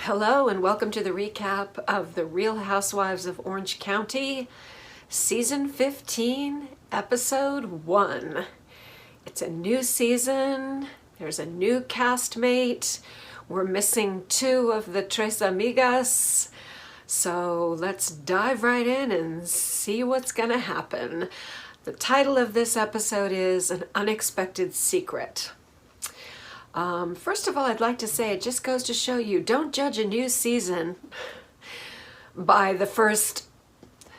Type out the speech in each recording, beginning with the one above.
Hello and welcome to the recap of The Real Housewives of Orange County, Season 15, Episode 1. It's a new season, there's a new castmate, we're missing two of the Tres Amigas, so let's dive right in and see what's gonna happen. The title of this episode is An Unexpected Secret. First of all, I'd like to say it just goes to show you, don't judge a new season by the first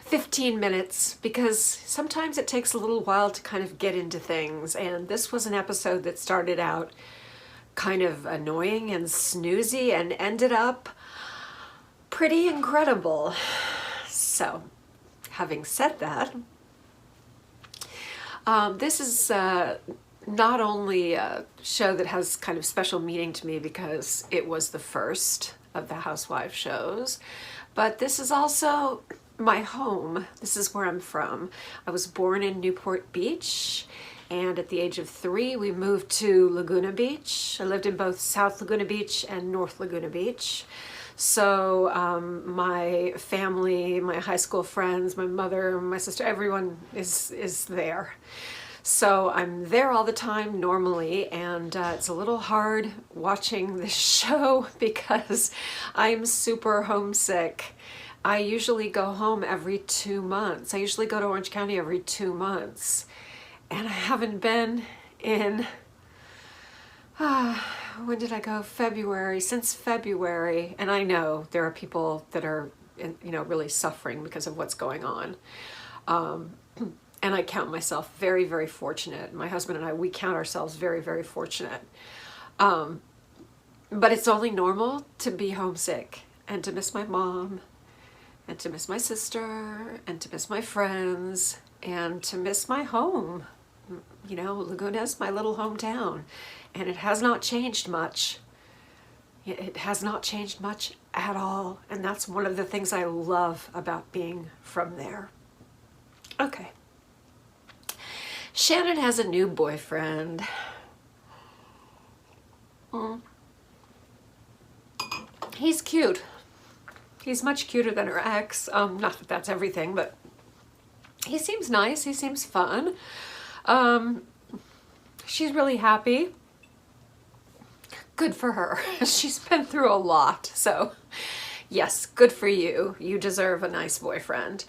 15 minutes because sometimes it takes a little while to kind of get into things. And this was an episode that started out kind of annoying and snoozy and ended up pretty incredible. So, having said that, this is not only a show that has kind of special meaning to me because it was the first of the Housewives shows, but this is also my home. This is where I'm from. I was born in Newport Beach, and at the age of 3, we moved to Laguna Beach. I lived in both South Laguna Beach and North Laguna Beach. So my family, my high school friends, my mother, my sister, everyone is there. So I'm there all the time normally, and it's a little hard watching this show because I'm super homesick. I usually go home every 2 months. I usually go to Orange County every 2 months, and I haven't been in, when did I go? February, since February. And I know there are people that are, really suffering because of what's going on. And I count myself very, very fortunate. My husband and I, we count ourselves very, very fortunate. But it's only normal to be homesick and to miss my mom and to miss my sister and to miss my friends and to miss my home. Laguna's my little hometown, and it has not changed much. It has not changed much at all. And that's one of the things I love about being from there. Okay. Shannon has a new boyfriend. He's cute. He's much cuter than her ex. Not that that's everything, but he seems nice. He seems fun. She's really happy. Good for her. She's been through a lot. So, yes, good for you. You deserve a nice boyfriend.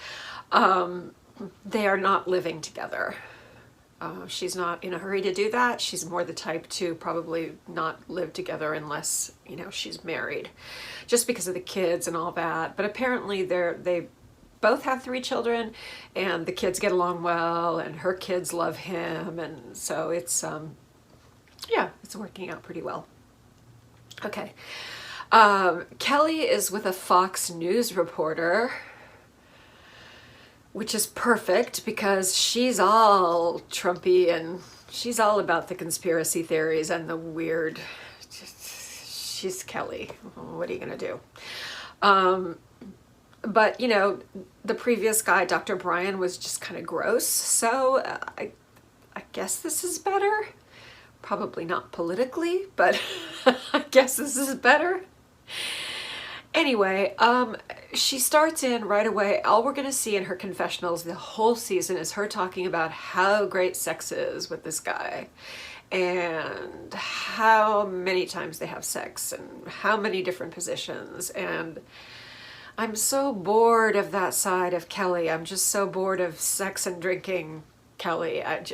They are not living together. She's not in a hurry to do that. She's more the type to probably not live together unless, she's married, just because of the kids and all that. But apparently they both have 3 children, and the kids get along well, and her kids love him, and so it's it's working out pretty well. Okay. Kelly is with a Fox News reporter, which is perfect because she's all Trumpy and she's all about the conspiracy theories and the weird. She's Kelly. What are you going to do? But, the previous guy, Dr. Brian, was just kind of gross. So I guess this is better. Probably not politically, but I guess this is better. Anyway, she starts in right away. All we're going to see in her confessionals the whole season is her talking about how great sex is with this guy and how many times they have sex and how many different positions. And I'm so bored of that side of Kelly. I'm just so bored of sex and drinking Kelly. I'm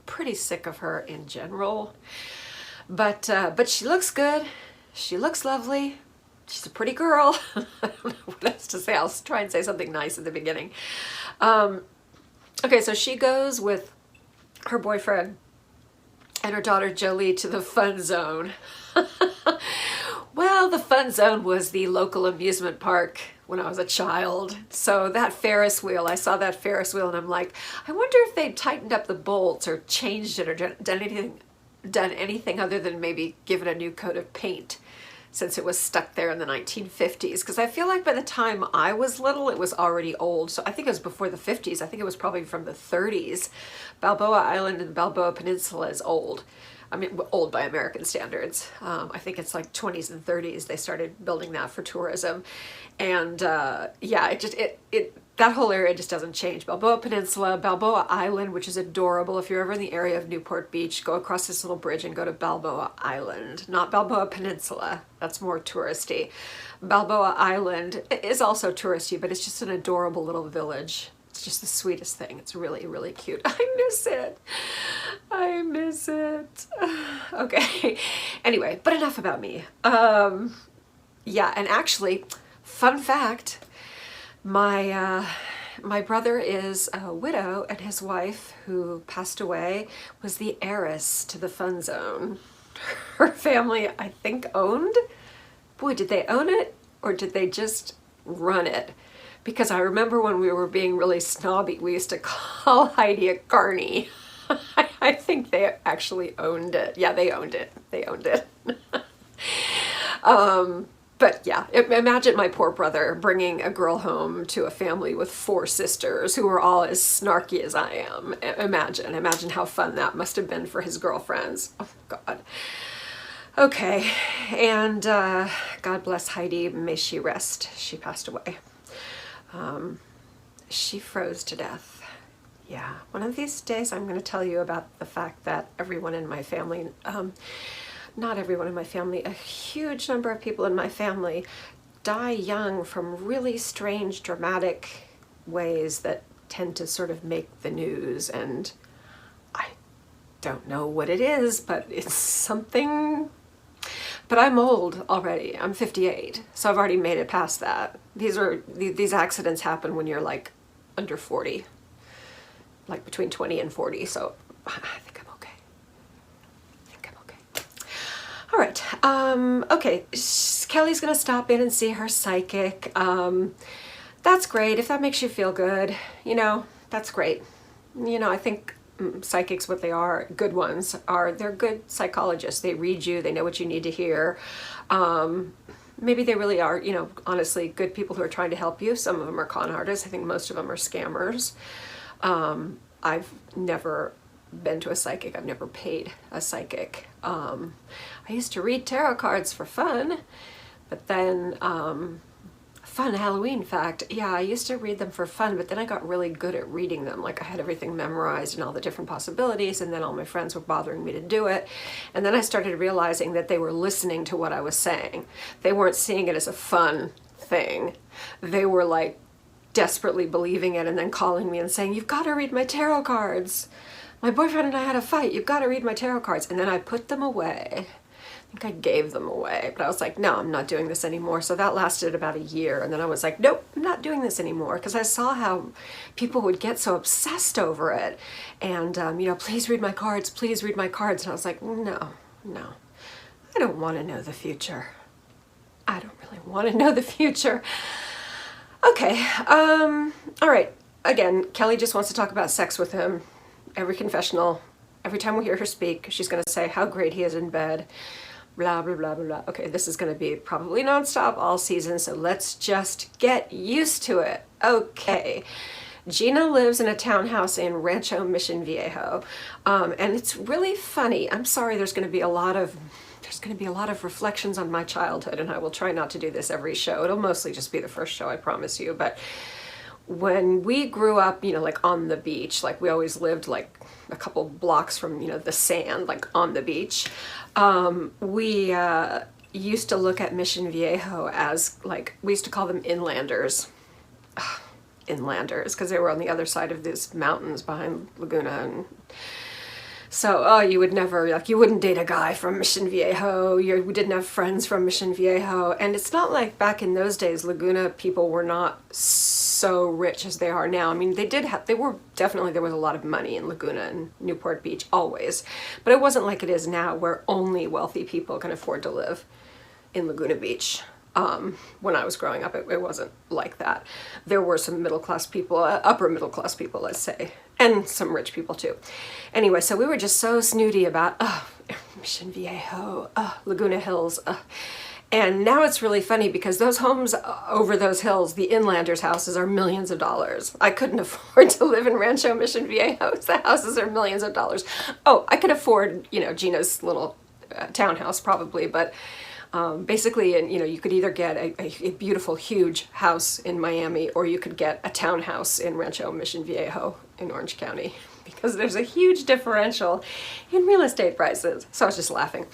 pretty sick of her in general. But she looks good. She looks lovely. She's a pretty girl. I don't know what else to say. I'll try and say something nice at the beginning. Okay, so she goes with her boyfriend and her daughter Jolie to the fun zone. Well, the fun zone was the local amusement park when I was a child. So that Ferris wheel, I saw that Ferris wheel and I'm like, I wonder if they tightened up the bolts or changed it or done anything other than maybe give it a new coat of paint since it was stuck there in the 1950s. Because I feel like by the time I was little, it was already old. So I think it was before the 50s. I think it was probably from the 30s. Balboa Island and Balboa Peninsula is old. I mean, old by American standards. I think it's like 20s and 30s they started building that for tourism. And yeah, that whole area just doesn't change. Balboa Peninsula, Balboa Island, which is adorable. If you're ever in the area of Newport Beach, go across this little bridge and go to Balboa Island, not Balboa Peninsula. That's more touristy. Balboa Island is also touristy, but it's just an adorable little village. It's just the sweetest thing. It's really, really cute. I miss it. I miss it. Okay. Anyway, but enough about me. Yeah, and actually, fun fact, my brother is a widow, and his wife, who passed away, was the heiress to the fun zone. Her family, I think, owned. Boy, did they own it, or did they just run it? Because I remember when we were being really snobby, we used to call Heidi a carny. I think they actually owned it. Yeah, they owned it. They owned it. But yeah, imagine my poor brother bringing a girl home to a family with 4 sisters who were all as snarky as I am. Imagine how fun that must have been for his girlfriends. Oh, God. Okay, and God bless Heidi, may she rest. She passed away. She froze to death. Yeah, one of these days I'm going to tell you about the fact that everyone in my family, not everyone in my family, a huge number of people in my family die young from really strange, dramatic ways that tend to sort of make the news, and I don't know what it is, but it's something. But I'm old already. I'm 58, so I've already made it past that. These accidents happen when you're like under 40, like between 20 and 40. So I think I'm okay. I think I'm okay. All right. Okay. Kelly's gonna stop in and see her psychic. That's great. If that makes you feel good, you know, that's great. You know, I think psychics, what they are, good ones, they're good psychologists. They read you, they know what you need to hear. Maybe they really are, you know, honestly, good people who are trying to help you. Some of them are con artists. I think most of them are scammers. I've never been to a psychic. I've never paid a psychic. I used to read tarot cards for fun, but then fun Halloween fact. Yeah, I used to read them for fun, but then I got really good at reading them. Like I had everything memorized and all the different possibilities, and then all my friends were bothering me to do it. And then I started realizing that they were listening to what I was saying. They weren't seeing it as a fun thing. They were like desperately believing it and then calling me and saying, "You've got to read my tarot cards. My boyfriend and I had a fight. You've got to read my tarot cards." And then I put them away. I think I gave them away, but I was like, no, I'm not doing this anymore. So that lasted about a year. And then I was like, nope, I'm not doing this anymore. Because I saw how people would get so obsessed over it. And, you know, please read my cards, please read my cards. And I was like, no, I don't want to know the future. I don't really want to know the future. Okay, all right. Again, Kelly just wants to talk about sex with him. Every confessional, every time we hear her speak, she's going to say how great he is in bed. Blah, blah, blah, blah, blah. Okay, this is going to be probably nonstop all season, so let's just get used to it. Okay. Gina lives in a townhouse in Rancho Mission Viejo, and it's really funny. I'm sorry, there's going to be a lot of reflections on my childhood, and I will try not to do this every show. It'll mostly just be the first show, I promise you. But when we grew up, you know, like on the beach, like we always lived like a couple blocks from, you know, the sand, like on the beach. We used to look at Mission Viejo as like, we used to call them inlanders. Inlanders, because they were on the other side of these mountains behind Laguna. And so, oh, you would never, like, you wouldn't date a guy from Mission Viejo. We didn't have friends from Mission Viejo. And it's not like back in those days, Laguna people were not so rich as they are now. I mean, there was a lot of money in Laguna and Newport Beach, always. But it wasn't like it is now, where only wealthy people can afford to live in Laguna Beach. When I was growing up, it wasn't like that. There were some middle-class people, upper middle-class people, let's say, and some rich people too. Anyway, so we were just so snooty about, Mission Viejo, Laguna Hills, And now it's really funny because those homes over those hills, the inlanders' houses, are millions of dollars. I couldn't afford to live in Rancho Mission Viejo. The houses are millions of dollars. Oh, I could afford, you know, Gina's little townhouse probably, but basically, you know, you could either get a beautiful, huge house in Miami, or you could get a townhouse in Rancho Mission Viejo in Orange County, because there's a huge differential in real estate prices. So I was just laughing.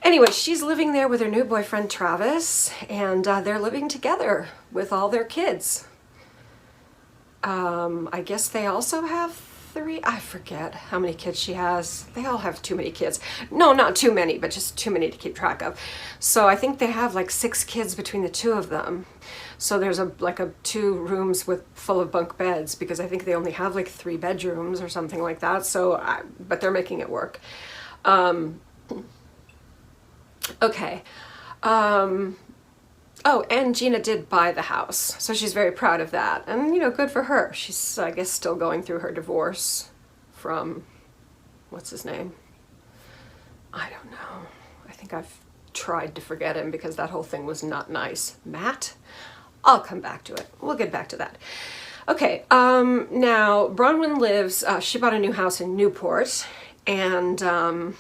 Anyway, she's living there with her new boyfriend, Travis, and they're living together with all their kids. I guess they also have 3, I forget how many kids she has. They all have too many kids. No, not too many, but just too many to keep track of. So I think they have like 6 kids between the 2 of them. So there's like 2 rooms full of bunk beds, because I think they only have like 3 bedrooms or something like that. So, but they're making it work. Okay. Oh, and Gina did buy the house, so she's very proud of that. And, you know, good for her. She's, I guess, still going through her divorce from, what's his name? I don't know. I think I've tried to forget him because that whole thing was not nice. Matt? I'll come back to it. We'll get back to that. Okay, now, Bronwyn lives, she bought a new house in Newport, and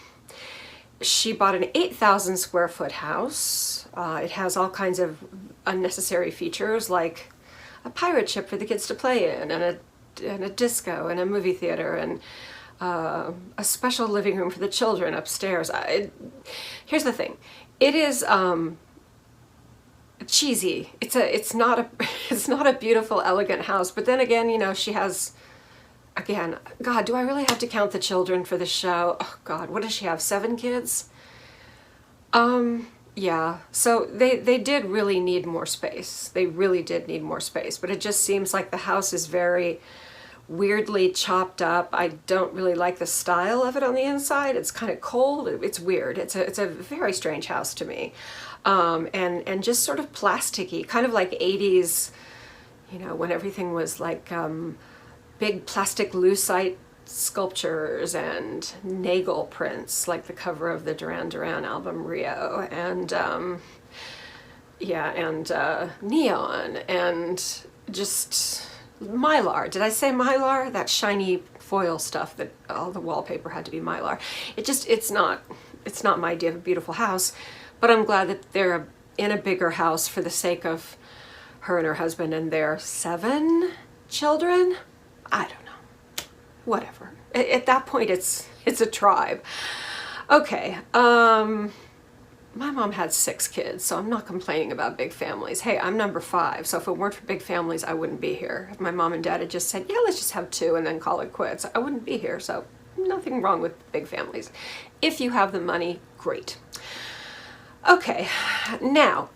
she bought an 8,000 square foot house. It has all kinds of unnecessary features, like a pirate ship for the kids to play in, and a disco, and a movie theater, and a special living room for the children upstairs. Here's the thing. It is cheesy. It's not a beautiful, elegant house. But then again, you know, she has, again, God, do I really have to count the children for the show? Oh God, what does she have? 7 kids? Yeah, so they did really need more space. They really did need more space, but it just seems like the house is very weirdly chopped up. I don't really like the style of it on the inside. It's kind of cold. It's weird. It's a very strange house to me. And just sort of plasticky, kind of like 80s, you know, when everything was like big plastic lucite sculptures and Nagel prints, like the cover of the Duran Duran album Rio, and yeah, and neon, and just Mylar. Did I say Mylar? That shiny foil stuff that all the wallpaper had to be Mylar. It's not my idea of a beautiful house, but I'm glad that they're in a bigger house for the sake of her and her husband and their 7 children. I don't know. Whatever. At that point, it's a tribe. Okay. My mom had 6 kids, so I'm not complaining about big families. Hey, I'm number 5, so if it weren't for big families, I wouldn't be here. If my mom and dad had just said, yeah, let's just have 2 and then call it quits, I wouldn't be here. So nothing wrong with big families. If you have the money, great. Okay. Now,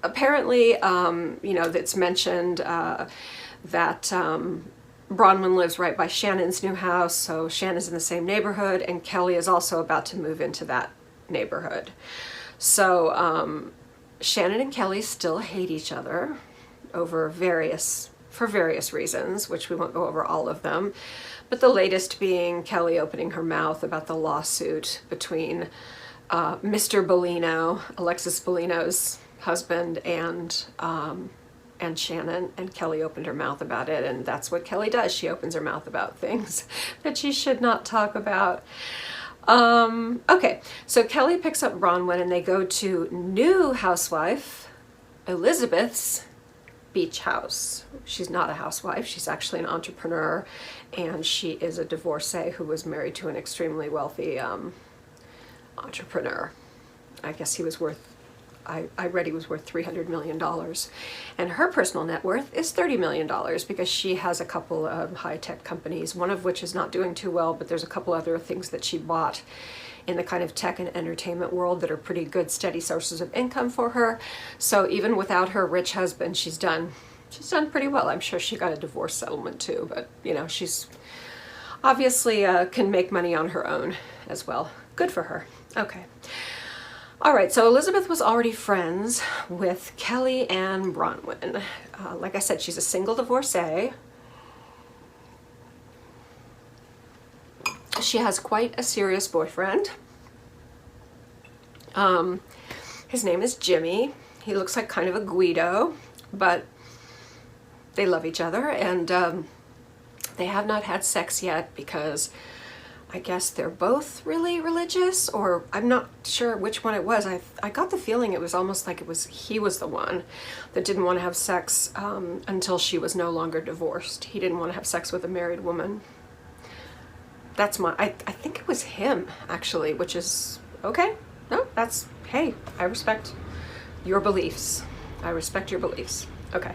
apparently, you know, it's mentioned that Bronwyn lives right by Shannon's new house, so Shannon's in the same neighborhood, and Kelly is also about to move into that neighborhood. So Shannon and Kelly still hate each other for various reasons, which we won't go over all of them, but the latest being Kelly opening her mouth about the lawsuit between Mr. Bellino, Alexis Bellino's husband, and Shannon, and Kelly opened her mouth about it, and that's what Kelly does. She opens her mouth about things that she should not talk about. Okay, so Kelly picks up Bronwyn and they go to new housewife Elizabeth's beach house. She's not a housewife, she's actually an entrepreneur, and she is a divorcee who was married to an extremely wealthy entrepreneur. I guess he was worth, I read he was worth $300 million. And her personal net worth is $30 million because she has a couple of high-tech companies, one of which is not doing too well, but there's a couple other things that she bought in the kind of tech and entertainment world that are pretty good, steady sources of income for her. So even without her rich husband, she's done pretty well. I'm sure she got a divorce settlement too, but you know, she's obviously can make money on her own as well. Good for her. Okay. All right, so Elizabeth was already friends with Kelly and Bronwyn. Like I said, she's a single divorcee. She has quite a serious boyfriend. His name is Jimmy. He looks like kind of a Guido, but they love each other, and they have not had sex yet because I guess they're both really religious, or I'm not sure which one it was. I got the feeling it was almost like he was the one that didn't want to have sex until she was no longer divorced. He didn't want to have sex with a married woman. That's I think it was him, actually, which is okay. No, hey, I respect your beliefs. I respect your beliefs. Okay.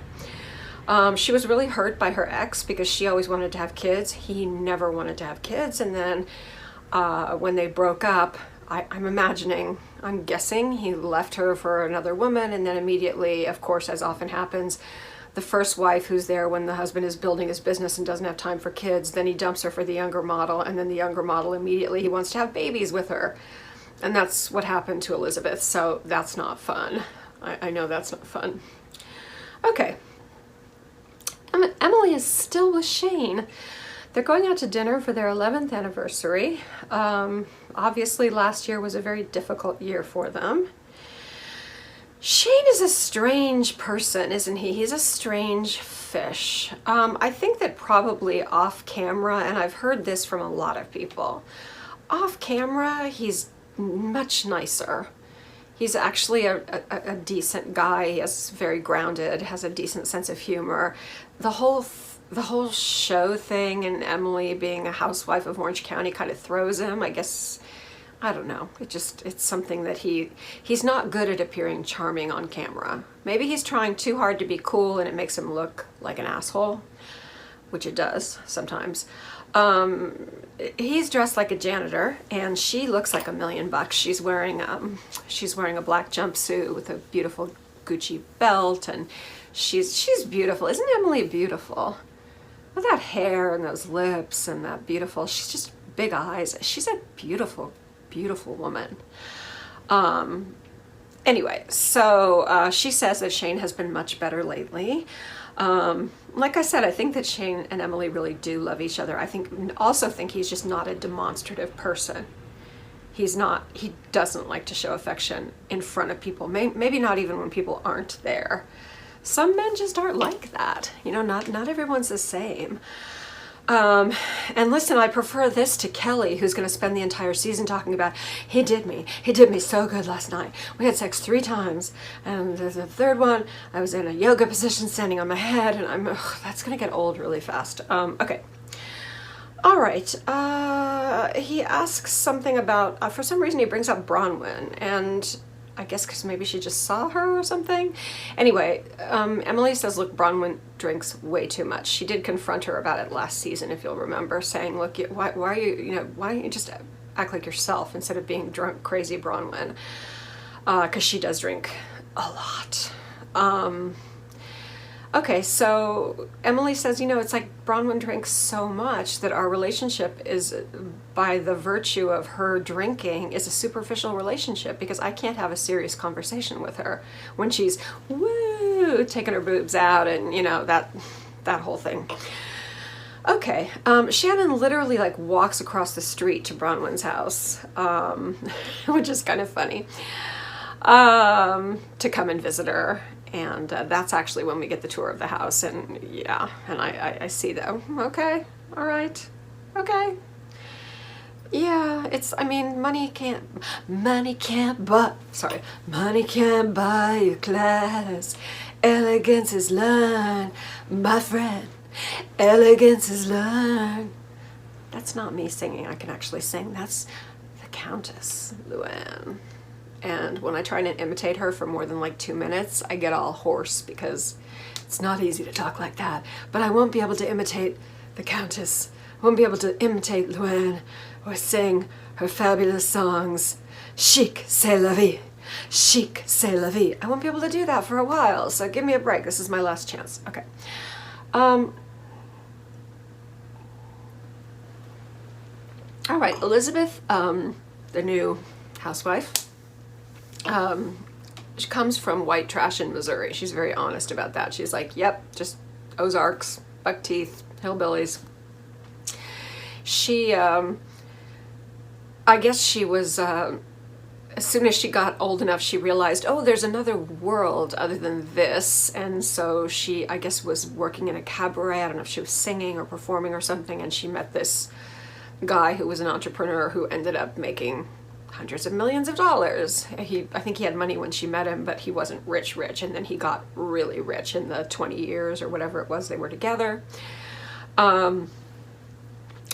She was really hurt by her ex because she always wanted to have kids. He never wanted to have kids. And then when they broke up, I'm guessing he left her for another woman. And then immediately, of course, as often happens, the first wife who's there when the husband is building his business and doesn't have time for kids, then he dumps her for the younger model. And then the younger model immediately, he wants to have babies with her. And that's what happened to Elizabeth. So that's not fun. I know that's not fun. Okay. Emily is still with Shane. They're going out to dinner for their 11th anniversary. Obviously, last year was a very difficult year for them. Shane is a strange person, isn't he? He's a strange fish. I think that probably off camera, and I've heard this from a lot of people, off camera, he's much nicer. He's actually a decent guy. He is very grounded, has a decent sense of humor. The whole show thing and Emily being a housewife of Orange County kind of throws him. I guess, I don't know. It's something that he's not good at appearing charming on camera. Maybe he's trying too hard to be cool and it makes him look like an asshole, which it does sometimes. He's dressed like a janitor and she looks like $1 million. She's wearing a black jumpsuit with a beautiful Gucci belt, and she's beautiful. Isn't Emily beautiful? With that hair and those lips and that beautiful, she's just big eyes. She's a beautiful, beautiful woman. Anyway, so she says that Shane has been much better lately. Like I said, I think that Shane and Emily really do love each other. I also think he's just not a demonstrative person. He doesn't like to show affection in front of people. Maybe not even when people aren't there. Some men just aren't like that. You know, not everyone's the same. And listen, I prefer this to Kelly, who's going to spend the entire season talking about, he did me so good last night. We had sex 3 times, and the third one, I was in a yoga position standing on my head, and that's going to get old really fast. Okay. All right. He asks something about, for some reason he brings up Bronwyn, and I guess because maybe she just saw her or something. Anyway, Emily says, look, Bronwyn drinks way too much. She did confront her about it last season, if you'll remember, saying, look, why don't you just act like yourself instead of being drunk, crazy Bronwyn? Because she does drink a lot. Okay, so Emily says, it's like Bronwyn drinks so much that our relationship is, by the virtue of her drinking, is a superficial relationship because I can't have a serious conversation with her when she's, woo, taking her boobs out and, that whole thing. Okay, Shannon literally walks across the street to Bronwyn's house, which is kind of funny, to come and visit her. And that's actually when we get the tour of the house, and yeah, and I see that. Okay, all right, okay. Yeah, money can't buy you class. Elegance is learned, my friend. Elegance is learned. That's not me singing. I can actually sing. That's the Countess Luann. And when I try and imitate her for more than 2 minutes, I get all hoarse because it's not easy to talk like that. But I won't be able to imitate the Countess. I won't be able to imitate Luann or sing her fabulous songs. Chic, c'est la vie. Chic, c'est la vie. I won't be able to do that for a while, so give me a break. This is my last chance. Okay. All right, Elizabeth, the new housewife, she comes from white trash in Missouri. She's very honest about that. She's like, yep, just Ozarks, buck teeth, hillbillies. She, I guess she was as soon as she got old enough, she realized, oh, there's another world other than this. And so she, I guess, was working in a cabaret. I don't know if she was singing or performing or something. And she met this guy who was an entrepreneur who ended up making hundreds of millions of dollars. I think he had money when she met him, but he wasn't rich. And then he got really rich in the 20 years or whatever it was they were together.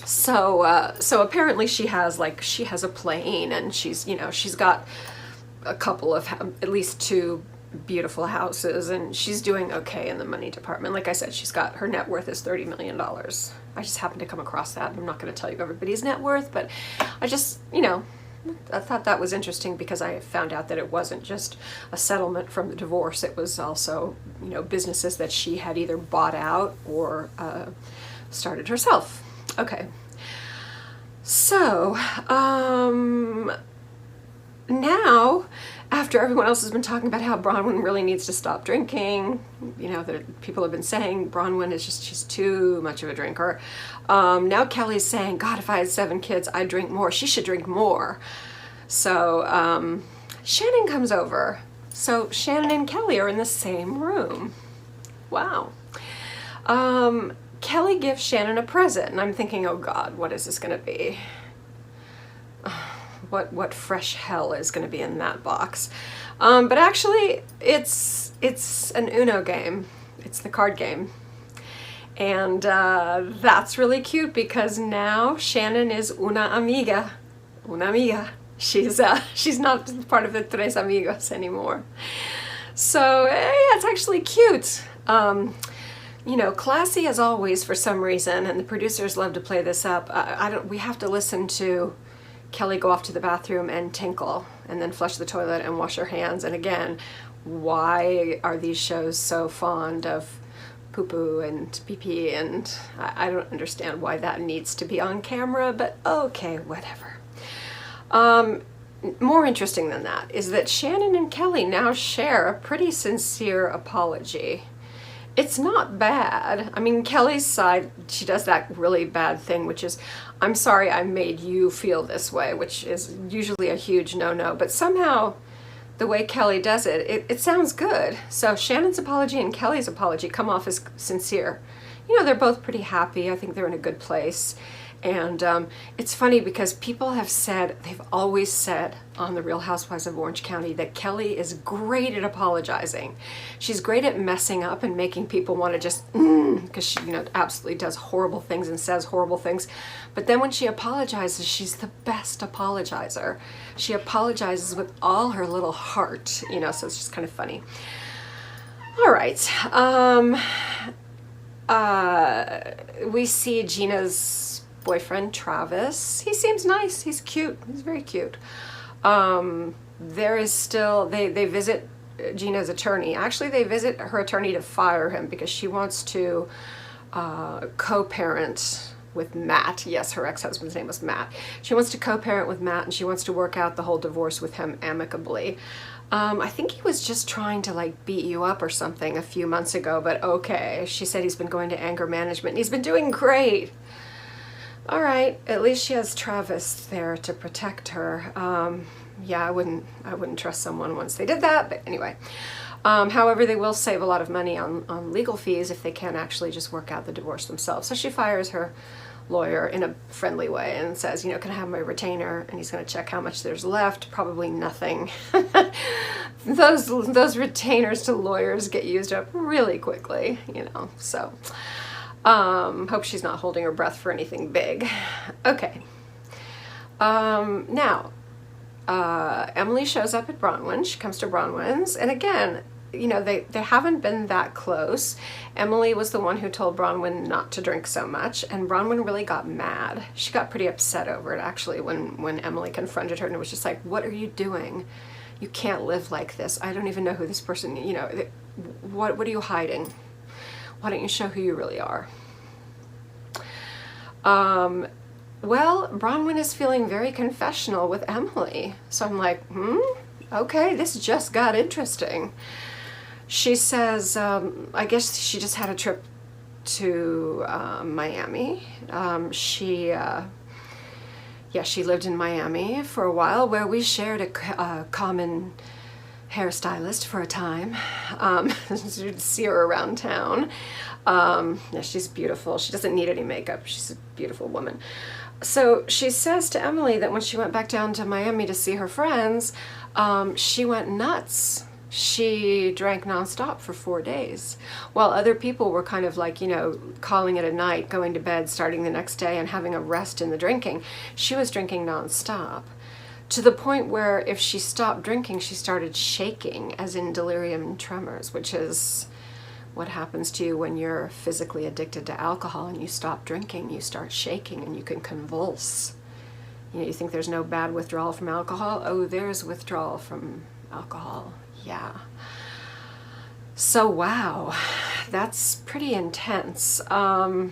So apparently she has a plane, and she's got a couple of, at least 2 beautiful houses, and she's doing okay in the money department. Like I said, her net worth is $30 million. I just happened to come across that. I'm not going to tell you everybody's net worth, but I just, I thought that was interesting because I found out that it wasn't just a settlement from the divorce. It was also, businesses that she had either bought out or started herself. Okay. So, now, after everyone else has been talking about how Bronwyn really needs to stop drinking, that people have been saying Bronwyn is she's too much of a drinker. Now Kelly's saying, God, if I had 7 kids, I'd drink more. She should drink more. So, Shannon comes over. So Shannon and Kelly are in the same room. Wow. Kelly gives Shannon a present, and I'm thinking, oh God, what is this going to be? What fresh hell is going to be in that box? But actually, it's an Uno game. It's the card game. And that's really cute because now Shannon is una amiga. Una amiga. She's not part of the Tres Amigos anymore. So, yeah, it's actually cute. Classy as always for some reason, and the producers love to play this up. We have to listen to Kelly go off to the bathroom and tinkle, and then flush the toilet and wash her hands. And again, why are these shows so fond of poo-poo and pee-pee? And I don't understand why that needs to be on camera, but okay, whatever. More interesting than that is that Shannon and Kelly now share a pretty sincere apology. It's not bad. I mean, Kelly's side, she does that really bad thing, which is, I'm sorry I made you feel this way, which is usually a huge no-no, but somehow the way Kelly does it, it sounds good. So Shannon's apology and Kelly's apology come off as sincere. They're both pretty happy. I think they're in a good place. And it's funny because people have said, they've always said on The Real Housewives of Orange County that Kelly is great at apologizing. She's great at messing up and making people want to just, because she, absolutely does horrible things and says horrible things. But then when she apologizes, she's the best apologizer. She apologizes with all her little heart, so it's just kind of funny. All right. We see Gina's boyfriend Travis. He seems nice. He's cute. He's very cute. There is still, they visit Gina's attorney. Actually, they visit her attorney to fire him because she wants to co-parent with Matt. Yes, her ex-husband's name was Matt. She wants to co-parent with Matt, and she wants to work out the whole divorce with him amicably. I think he was just trying to beat you up or something a few months ago, but okay. She said he's been going to anger management and he's been doing great. All right, at least she has Travis there to protect her. Yeah, I wouldn't trust someone once they did that, but anyway. However, they will save a lot of money on legal fees if they can actually just work out the divorce themselves. So she fires her lawyer in a friendly way and says, can I have my retainer? And he's going to check how much there's left. Probably nothing. Those retainers to lawyers get used up really quickly, so. Hope she's not holding her breath for anything big. Okay. Now, Emily shows up at Bronwyn. She comes to Bronwyn's, and again, they haven't been that close. Emily was the one who told Bronwyn not to drink so much, and Bronwyn really got mad. She got pretty upset over it, actually, when Emily confronted her, and it was just like, what are you doing? You can't live like this. I don't even know who this person, what are you hiding? Why don't you show who you really are? Well, Bronwyn is feeling very confessional with Emily. So I'm like, okay, this just got interesting. She says, I guess she just had a trip to Miami. Yeah, she lived in Miami for a while, where we shared a common hairstylist for a time. You'd see her around town. Yeah, she's beautiful. She doesn't need any makeup. She's a beautiful woman. So she says to Emily that when she went back down to Miami to see her friends, she went nuts. She drank nonstop for 4 days, while other people were kind of like, you know, calling it a night, going to bed, starting the next day, and having a rest in the drinking. She was drinking nonstop, to the point where if she stopped drinking, she started shaking, as in delirium tremors, which is what happens to you when you're physically addicted to alcohol and you stop drinking. You start shaking and you can convulse. You know, you think there's no bad withdrawal from alcohol? Oh, there's withdrawal from alcohol. Yeah. So, wow, that's pretty intense. That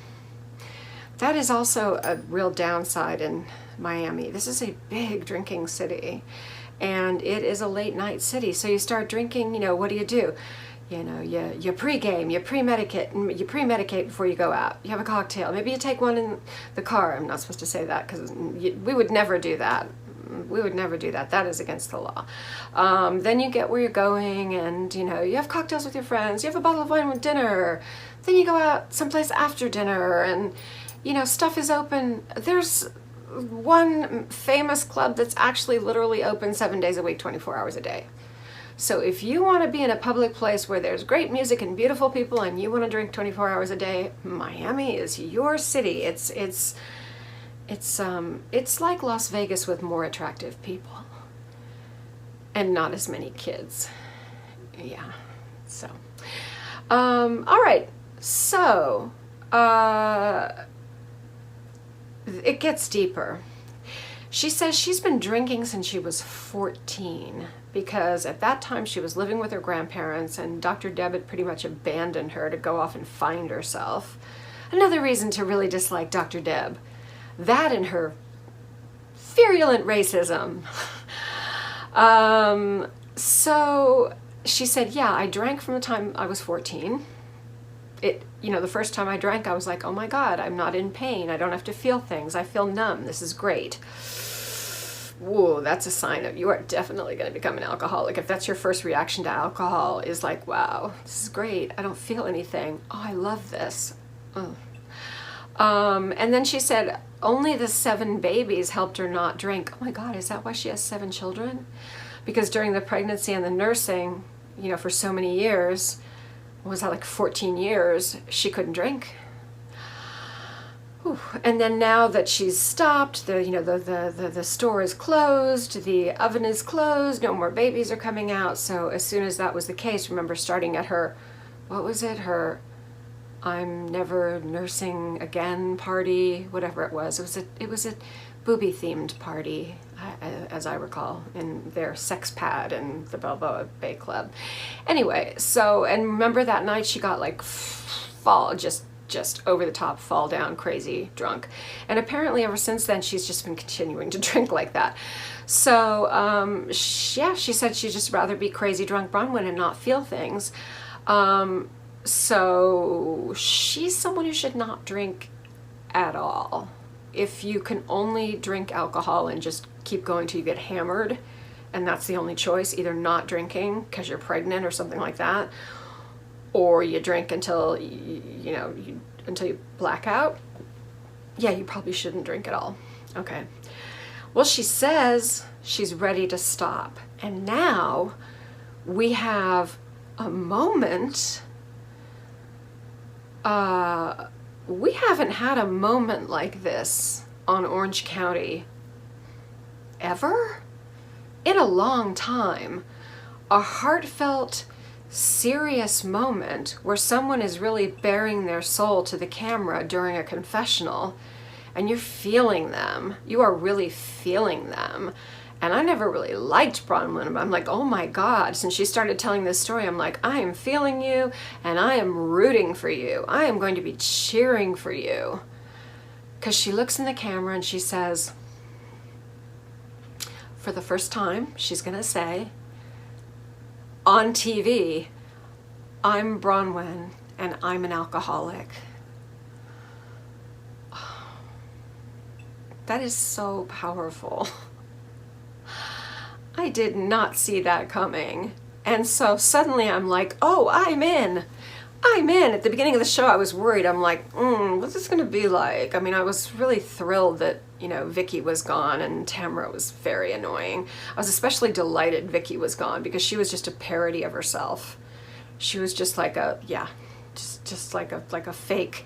is also a real downside in Miami. This is a big drinking city, and it is a late night city. So you start drinking, you know, what do? You know, you pregame, you pre-medicate before you go out. You have a cocktail. Maybe you take one in the car. I'm not supposed to say that because we would never do that. We would never do that. That is against the law. Then you get where you're going, and you know, you have cocktails with your friends. You have a bottle of wine with dinner. Then you go out someplace after dinner, and you know, stuff is open. There's one famous club that's actually literally open 7 days a week, 24 hours a day. So if you want to be in a public place where there's great music and beautiful people, and you want to drink 24 hours a day, Miami is your city. It's like Las Vegas with more attractive people and not as many kids. Yeah. So, all right. So, it gets deeper. She says she's been drinking since she was 14, because at that time she was living with her grandparents, and Dr. Deb had pretty much abandoned her to go off and find herself. Another reason to really dislike Dr. Deb. That and her virulent racism. So she said, yeah, I drank from the time I was 14. You know, the first time I drank, I was like, oh my God, I'm not in pain. I don't have to feel things. I feel numb. This is great. Whoa, that's a sign of you are definitely going to become an alcoholic. If that's your first reaction to alcohol, is like, wow, this is great. I don't feel anything. Oh, I love this. Oh. And then she said only the 7 babies helped her not drink. Oh my God, is that why she has 7 children? Because during the pregnancy and the nursing, you know, for so many years, what was that, like 14 years, she couldn't drink. Whew. And then now that she's stopped, the store is closed, the oven is closed, no more babies are coming out. So as soon as that was the case, remember starting at her, what was it, her I'm never nursing again party, whatever it was. It was a booby themed party, as I recall, in their sex pad in the Balboa Bay Club. Anyway, so, and remember that night she got like just over the top, fall down, crazy drunk. And apparently ever since then she's just been continuing to drink like that. So yeah, she said she'd just rather be crazy drunk Bronwyn and not feel things. So she's someone who should not drink at all. If you can only drink alcohol and just keep going till you get hammered, and that's the only choice, either not drinking because you're pregnant or something like that, or you drink until until you black out, yeah, you probably shouldn't drink at all. Okay. Well, she says she's ready to stop. And now we have a moment. We haven't had a moment like this on Orange County ever in a long time. A heartfelt, serious moment where someone is really baring their soul to the camera during a confessional, and you're feeling them. You are really feeling them. And I never really liked Bronwyn, but I'm like, oh my God, since she started telling this story, I'm like, I am feeling you, and I am rooting for you. I am going to be cheering for you. Because she looks in the camera and she says, for the first time, she's going to say, on TV, I'm Bronwyn, and I'm an alcoholic. that is so powerful. I did not see that coming. And so suddenly I'm like, oh, I'm in. I'm in. At the beginning of the show, I was worried. I'm like, what's this going to be like? I mean, I was really thrilled that, you know, Vicky was gone and Tamara was very annoying. I was especially delighted Vicky was gone because she was just a parody of herself. She was just like a, yeah, just like a fake,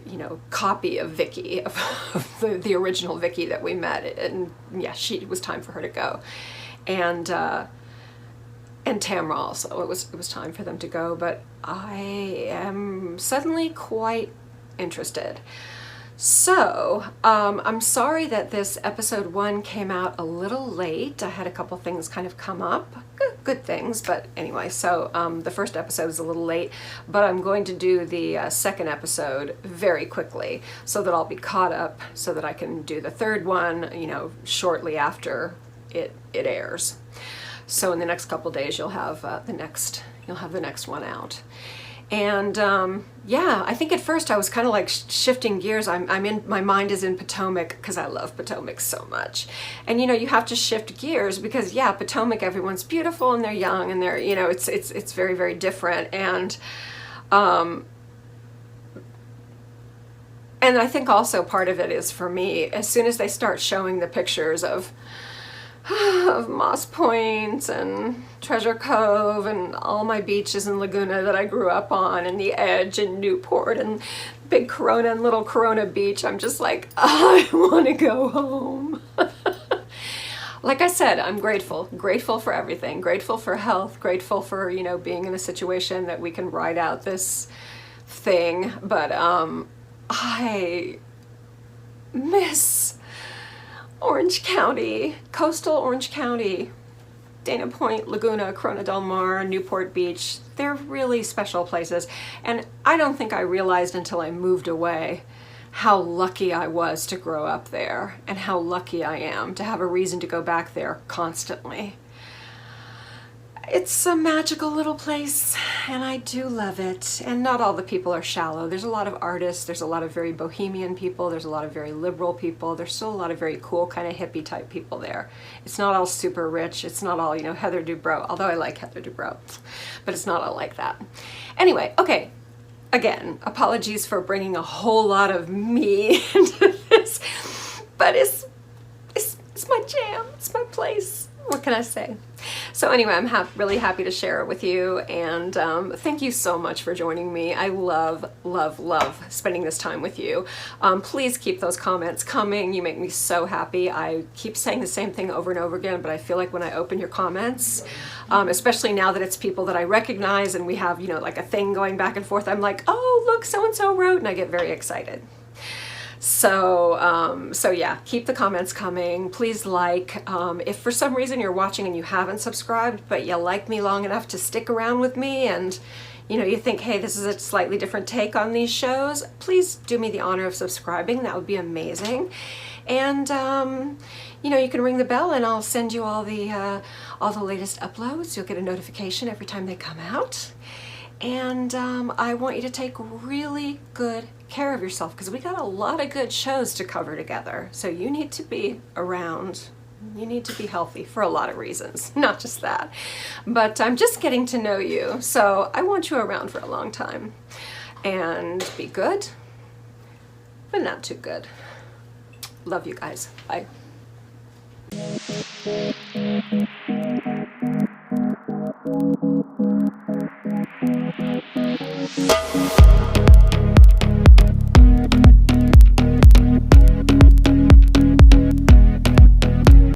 you know, copy of Vicky, of the original Vicky that we met. And yeah, it was time for her to go. And Tamara also, it was time for them to go, but I am suddenly quite interested. So, I'm sorry that this episode 1 came out a little late. I had a couple things kind of come up, good things, but anyway, so the first episode is a little late, but I'm going to do the second episode very quickly so that I'll be caught up so that I can do the third one, you know, shortly after it airs. So in the next couple days, you'll have the next one out. And yeah, I think at first I was kind of like shifting gears. My mind is in Potomac because I love Potomac so much. And you know, you have to shift gears because yeah, Potomac, everyone's beautiful and they're young and they're, you know, it's very, very different. And I think also part of it is for me, as soon as they start showing the pictures of Moss Point and Treasure Cove and all my beaches in Laguna that I grew up on, and the Edge and Newport and Big Corona and Little Corona Beach, I'm just like, I want to go home. Like I said, I'm grateful for everything, grateful for health, grateful for, you know, being in a situation that we can ride out this thing, but I miss Orange County, coastal Orange County, Dana Point, Laguna, Corona del Mar, Newport Beach. They're really special places. And I don't think I realized until I moved away how lucky I was to grow up there and how lucky I am to have a reason to go back there constantly. It's a magical little place and I do love it. And not all the people are shallow. There's a lot of artists, there's a lot of very bohemian people, there's a lot of very liberal people, there's still a lot of very cool kind of hippie type people there. It's not all super rich, it's not all, you know, Heather Dubrow, although I like Heather Dubrow, but it's not all like that. Anyway, okay, again, apologies for bringing a whole lot of me into this, but it's my jam, it's my place. What can I say? So anyway, I'm really happy to share it with you, and thank you so much for joining me. I love, love, love spending this time with you. Please keep those comments coming. You make me so happy. I keep saying the same thing over and over again, but I feel like when I open your comments, especially now that it's people that I recognize and we have, you know, like a thing going back and forth, I'm like, oh, look, so-and-so wrote, and I get very excited. So, so yeah, keep the comments coming. Please like, if for some reason you're watching and you haven't subscribed, but you like me long enough to stick around with me and, you know, you think, hey, this is a slightly different take on these shows, please do me the honor of subscribing. That would be amazing. And, you know, you can ring the bell and I'll send you all the latest uploads. You'll get a notification every time they come out. And I want you to take really good care of yourself because we got a lot of good shows to cover together. So you need to be around. You need to be healthy for a lot of reasons, not just that. But I'm just getting to know you, so I want you around for a long time. And be good, but not too good. Love you guys. Bye.